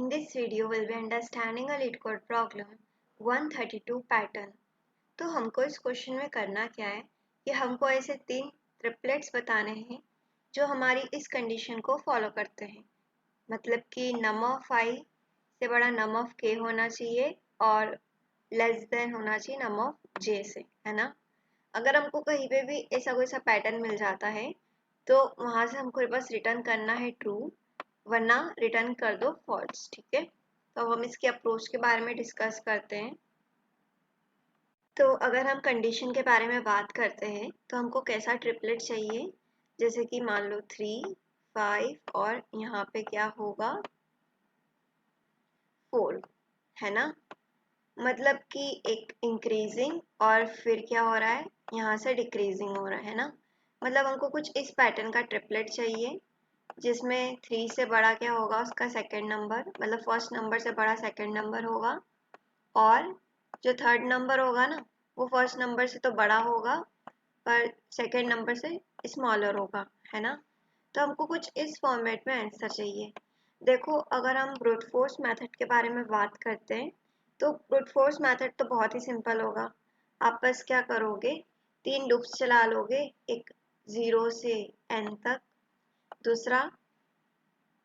In this video, we'll be understanding a LeetCode problem 132 pattern. तो हमको इस question में करना क्या है कि हमको ऐसे 3 ट्रिपलेट्स बताने हैं जो हमारी इस कंडीशन को फॉलो करते हैं, मतलब कि नम ऑफ i से बड़ा नम ऑफ k होना चाहिए और लेस देन होना चाहिए नम ऑफ j से, है ना। अगर हमको कहीं पे भी ऐसा कोई सा पैटर्न मिल जाता है तो वहां से हमको बस रिटर्न करना है ट्रू, वरना रिटर्न कर दो फॉल्स। ठीक है, तो अब हम इसके अप्रोच के बारे में डिस्कस करते हैं। तो अगर हम कंडीशन के बारे में बात करते हैं तो हमको कैसा ट्रिपलेट चाहिए, जैसे कि मान लो 3, 5 और यहाँ पे क्या होगा 4, है ना। मतलब कि एक इंक्रीजिंग और फिर क्या हो रहा है, यहाँ से डिक्रीजिंग हो रहा है ना। मतलब हमको कुछ इस पैटर्न का ट्रिपलेट चाहिए जिसमें 3 से बड़ा क्या होगा उसका सेकंड नंबर, मतलब फर्स्ट नंबर से बड़ा सेकंड नंबर होगा, और जो थर्ड नंबर होगा ना वो फर्स्ट नंबर से तो बड़ा होगा पर सेकंड नंबर से स्मॉलर होगा, है ना। तो हमको कुछ इस फॉर्मेट में आंसर चाहिए। देखो, अगर हम ब्रूट फोर्स मेथड के बारे में बात करते हैं तो ब्रूट फोर्स मेथड तो बहुत ही सिंपल होगा। आप बस क्या करोगे, 3 लूप्स चला लोगे, एक 0 से n तक, दूसरा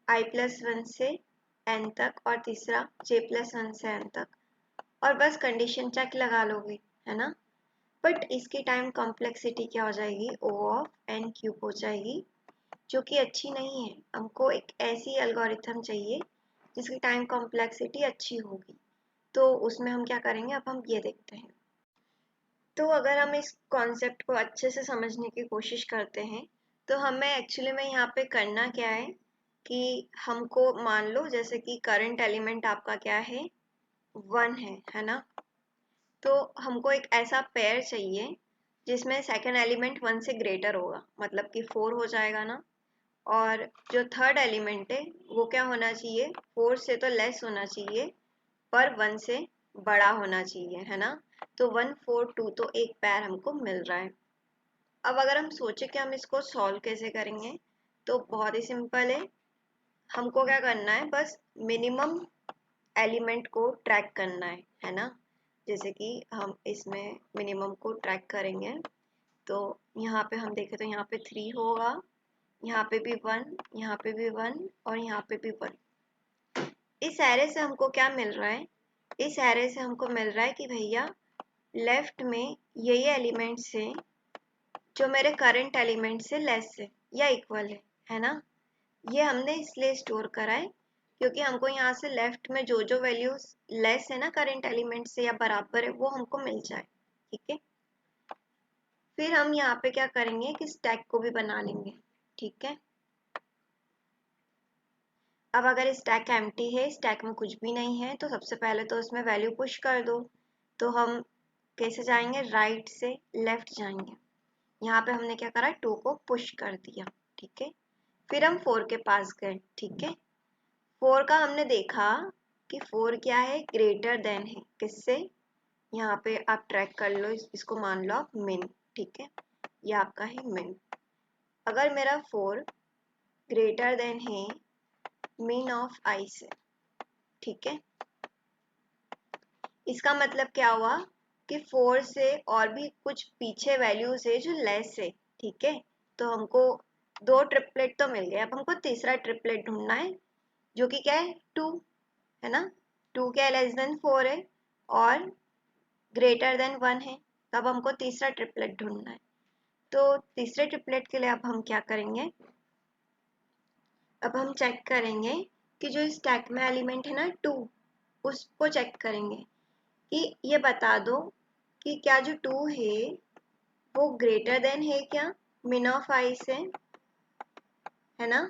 i+1 से n तक और तीसरा j+1 से n तक, और बस कंडीशन चेक लगा लोगे, है ना। बट इसकी टाइम कॉम्प्लेक्सिटी क्या हो जाएगी, O ऑफ n क्यूब हो जाएगी, जो कि अच्छी नहीं है। हमको एक ऐसी एल्गोरिथम चाहिए जिसकी टाइम कॉम्प्लेक्सिटी अच्छी होगी। तो उसमें हम क्या करेंगे, अब हम ये देखते हैं। तो अगर हम इस कॉन्सेप्ट को अच्छे से समझने की कोशिश करते हैं तो हमें एक्चुअली में यहाँ पे करना क्या है कि हमको मान लो जैसे कि करंट एलिमेंट आपका क्या है 1 है ना। तो हमको एक ऐसा पेयर चाहिए जिसमें सेकंड एलिमेंट 1 से ग्रेटर होगा, मतलब कि 4 हो जाएगा ना। और जो थर्ड एलिमेंट है वो क्या होना चाहिए, 4 से तो लेस होना चाहिए पर 1 से बड़ा होना चाहिए, है ना। तो 1 4 2 तो एक पेयर हमको मिल रहा है। अब अगर हम सोचे कि हम इसको सॉल्व कैसे करेंगे तो बहुत ही सिंपल है। हमको क्या करना है, बस मिनिमम एलिमेंट को ट्रैक करना है ना। जैसे कि हम इसमें मिनिमम को ट्रैक करेंगे तो यहाँ पे हम देखें तो यहाँ पे 3 होगा, यहाँ पे भी 1, यहाँ पे भी 1 और यहाँ पे भी 1। इस एरे से हमको क्या मिल रहा है, इस एरे से हमको मिल रहा है कि भैया लेफ्ट में यही एलिमेंट्स हैं जो मेरे करंट एलिमेंट से लेस है या इक्वल है ना। ये हमने इसलिए स्टोर करा है क्योंकि हमको यहाँ से लेफ्ट में जो जो वैल्यूज लेस है ना करंट एलिमेंट से या बराबर है वो हमको मिल जाए। ठीक है, फिर हम यहाँ पे क्या करेंगे कि स्टैक को भी बना लेंगे। ठीक है, अब अगर स्टैक एम्प्टी है, स्टैक में कुछ भी नहीं है, तो सबसे पहले तो उसमें वैल्यू पुश कर दो। तो हम कैसे जाएंगे, राइट से लेफ्ट जाएंगे। यहाँ पे हमने क्या करा, 2 को पुश कर दिया। ठीक है, फिर हम 4 के पास गए। ठीक है, 4 का हमने देखा कि 4 क्या है, ग्रेटर देन है किससे, यहाँ पे आप ट्रैक कर लो, इसको मान लो आप मिन। ठीक है, ये आपका है मिन। अगर मेरा 4 ग्रेटर देन है मिन ऑफ i से, ठीक है, इसका मतलब क्या हुआ कि 4 से और भी कुछ पीछे वैल्यूज है जो लेस है। ठीक है, तो हमको 2 ट्रिपलेट तो मिल गए, अब हमको तीसरा ट्रिपलेट ढूंढना है जो कि क्या है 2, है ना। 2 क्या लेस देन 4 है और ग्रेटर देन 1 है, तो अब हमको तीसरा ट्रिपलेट ढूंढना है। तो तीसरे ट्रिपलेट के लिए अब हम क्या करेंगे, अब हम चेक करेंगे कि जो स्टैक में एलिमेंट है ना 2, उसको चेक करेंगे कि ये बता दो कि क्या जो 2 है वो ग्रेटर देन है क्या मिन ऑफ i से, है ना।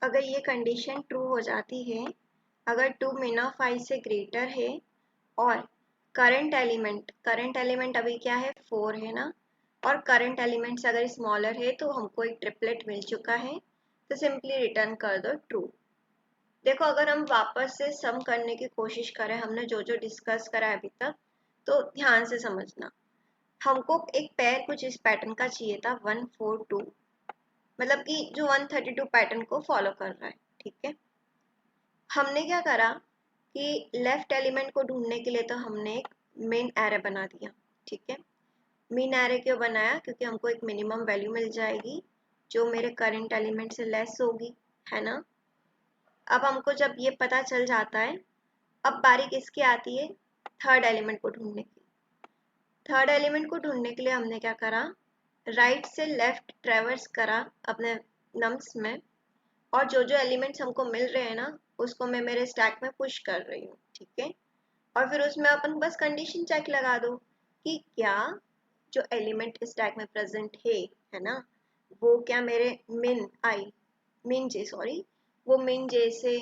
अगर ये कंडीशन ट्रू हो जाती है, अगर 2 मिन ऑफ i से ग्रेटर है और करंट एलिमेंट अभी क्या है 4 है ना, और करंट एलिमेंट्स अगर स्मॉलर है तो हमको एक ट्रिपलेट मिल चुका है, तो सिंपली रिटर्न कर दो ट्रू। देखो, अगर हम वापस से सम करने की कोशिश करें, हमने जो जो डिस्कस करा है अभी तक, तो ध्यान से समझना। हमको एक पेयर कुछ इस पैटर्न का चाहिए था 1 4 2, मतलब कि जो 132 पैटर्न को फॉलो कर रहा है। ठीक है, हमने क्या करा कि लेफ्ट एलिमेंट को ढूंढने के लिए तो हमने एक मेन एरे बना दिया। ठीक है, मेन एरे क्यों बनाया? क्योंकि हमको एक मिनिमम वैल्यू मिल जाएगी जो मेरे करंट एलिमेंट से लेस होगी, है ना। अब हमको जब ये पता चल जाता है, अब बारी किसकी आती है? थर्ड एलिमेंट को ढूंढने की। थर्ड एलिमेंट को ढूंढने के लिए हमने क्या करा, राइट से लेफ्ट ट्रेवर्स करा अपने नम्स में, और जो जो एलिमेंट्स हमको मिल रहे हैं ना, उसको मैं मेरे स्टैक में पुश कर रही हूँ। ठीक है, और फिर उसमें अपन बस कंडीशन चेक लगा दो कि क्या जो एलिमेंट स्टैक में प्रेजेंट है ना, वो क्या मेरे मिन जे सॉरी वो मिन जे से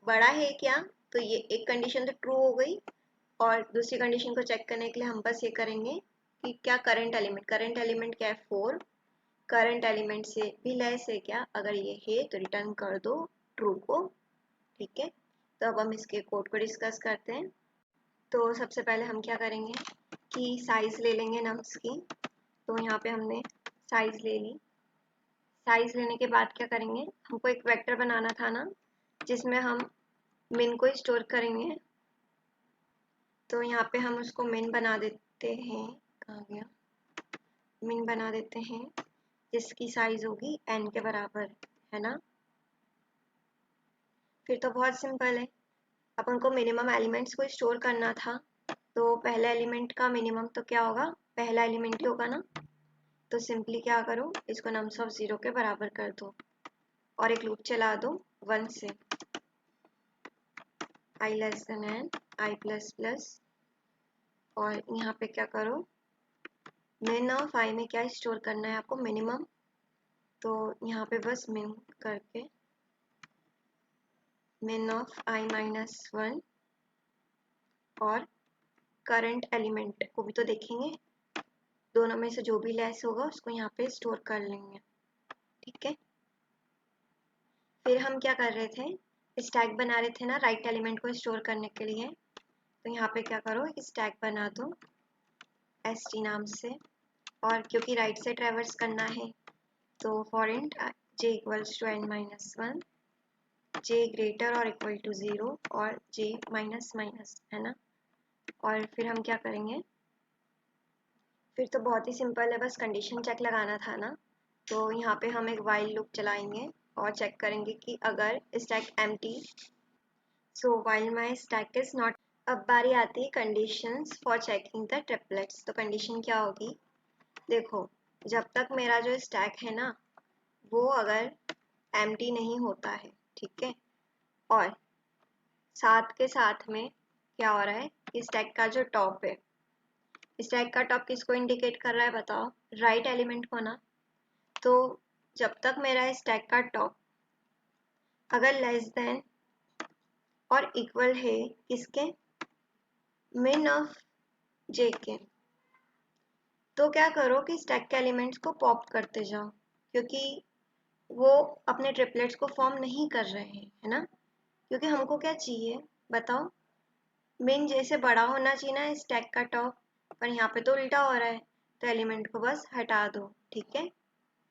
बड़ा है क्या? तो ये एक कंडीशन तो ट्रू हो गई, और दूसरी कंडीशन को चेक करने के लिए हम बस ये करेंगे कि क्या करंट एलिमेंट क्या है? 4। करंट एलिमेंट से भी लेस है क्या? अगर ये है तो रिटर्न कर दो ट्रू को। ठीक है, तो अब हम इसके कोड को डिस्कस करते हैं। तो सबसे पहले हम क्या करेंगे कि साइज ले लेंगे नम्स की। तो यहाँ पे हमने साइज ले ली। साइज लेने के बाद क्या करेंगे, हमको एक वेक्टर बनाना था ना, जिसमें हम मिन को स्टोर करेंगे। तो यहाँ पे हम उसको मिन बना देते हैं। कहाँ गया? मिन बना देते हैं, जिसकी साइज होगी n के बराबर, है ना। फिर तो बहुत सिंपल है, अपन को मिनिमम एलिमेंट्स को स्टोर करना था। तो पहले एलिमेंट का मिनिमम तो क्या होगा? पहला एलिमेंट ही होगा ना। तो सिंपली क्या करो, इसको नम्स ऑफ 0 के बराबर कर दो और एक लूप चला दो 1 से, i less than n, i plus plus, और यहाँ पे क्या करो, मिन ऑफ i में क्या स्टोर करना है आपको? मिनिमम। तो यहाँ पे बस मिन करके मिन ऑफ i माइनस 1, और करंट एलिमेंट को भी तो देखेंगे, दोनों में से जो भी लेस होगा उसको यहाँ पे स्टोर कर लेंगे। ठीक है, फिर हम क्या कर रहे थे, स्टैक बना रहे थे ना राइट एलिमेंट को स्टोर करने के लिए। तो यहाँ पे क्या करो, एक स्टैक बना दो st नाम से, और क्योंकि राइट से ट्रेवर्स करना है तो for int j equals to n minus 1, j greater और इक्वल टू 0 और j माइनस माइनस, है ना। और फिर हम क्या करेंगे, फिर तो बहुत ही सिंपल है, बस कंडीशन चेक लगाना था ना। तो यहाँ पे हम एक वाइल लूप चलाएंगे और चेक करेंगे कि अगर stack empty, so while my stack is not. अब बारी आती है conditions for checking the triplets. तो कंडीशन क्या होगी, देखो, जब तक मेरा जो स्टैक है ना वो अगर एम्प्टी नहीं होता है, ठीक है, और साथ के साथ में क्या हो रहा है कि स्टैक का जो टॉप है, स्टैक का टॉप किसको इंडिकेट कर रहा है बताओ? राइट एलिमेंट को ना। तो जब तक मेरा स्टैक का टॉप अगर लेस देन और इक्वल है किसके? मिन ऑफ जे के, तो क्या करो कि स्टैक के एलिमेंट्स को पॉप करते जाओ, क्योंकि वो अपने ट्रिपलेट्स को फॉर्म नहीं कर रहे हैं, है ना। क्योंकि हमको क्या चाहिए बताओ? मिन जे से बड़ा होना चाहिए ना स्टैक का टॉप, पर यहाँ पे तो उल्टा हो रहा है। तो एलिमेंट को बस हटा दो। ठीक है,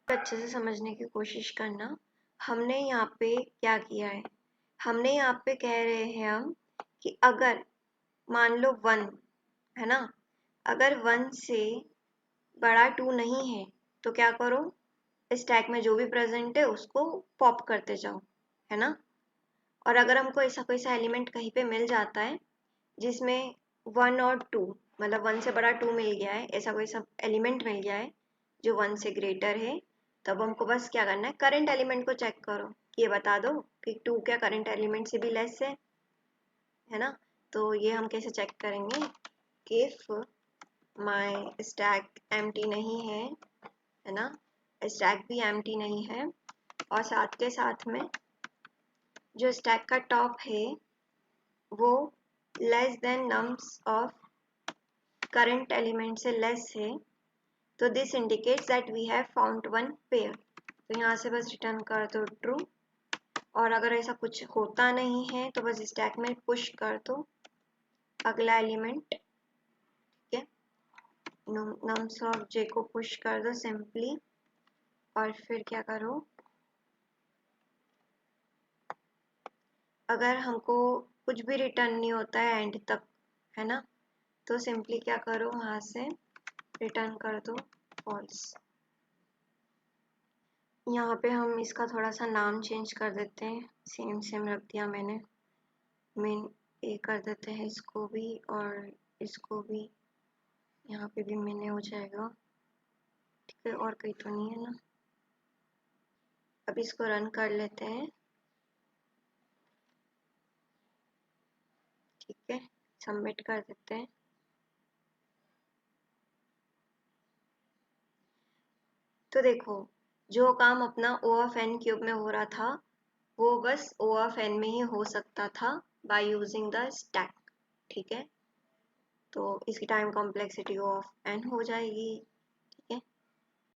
अच्छे से समझने की कोशिश करना। हमने यहाँ पे क्या किया है, हमने यहाँ पे कह रहे हैं हम कि अगर मान लो 1 है ना, अगर 1 से बड़ा 2 नहीं है तो क्या करो, स्टैक में जो भी प्रेजेंट है उसको पॉप करते जाओ, है ना। और अगर हमको ऐसा कोई सा एलिमेंट कहीं पे मिल जाता है जिसमें 1 और 2, मतलब 1 से बड़ा 2 मिल गया है, ऐसा कोई सा एलिमेंट मिल गया है जो 1 से ग्रेटर है, तब हमको बस क्या करना है, करंट एलिमेंट को चेक करो कि ये बता दो कि 2 क्या करंट एलिमेंट से भी लेस है ना। तो ये हम कैसे चेक करेंगे कि इफ माय स्टैक एम्प्टी नहीं है ना, स्टैक भी एम्प्टी नहीं है, और साथ के साथ में जो स्टैक का टॉप है वो less than nums of current element से लेस है, तो this indicates that we have found one pair. तो यहाँ से बस रिटर्न कर दो ट्रू, और अगर ऐसा कुछ होता नहीं है तो बस स्टैक में पुश कर दो अगला एलिमेंट। ठीक है, नम्स ऑफ जे को पुश कर दो सिंपली, और फिर क्या करो, अगर हमको कुछ भी रिटर्न नहीं होता है एंड तक, है ना, तो सिंपली क्या करो, वहां से रिटर्न कर दो फॉल्स। यहाँ पे हम इसका थोड़ा सा नाम चेंज कर देते हैं, सेम सेम रख दिया मैंने, मेन ए कर देते हैं इसको भी, और इसको भी यहाँ पे भी मैंने हो जाएगा, ठीक है, और कहीं तो नहीं है ना। अब इसको रन कर लेते हैं, ठीक है, सबमिट कर देते हैं। तो देखो, जो काम अपना ओ ऑफ एन क्यूब में हो रहा था वो बस ओ ऑफ एन में ही हो सकता था बाय यूजिंग द स्टैक, ठीक है। तो इसकी time complexity O of N हो जाएगी,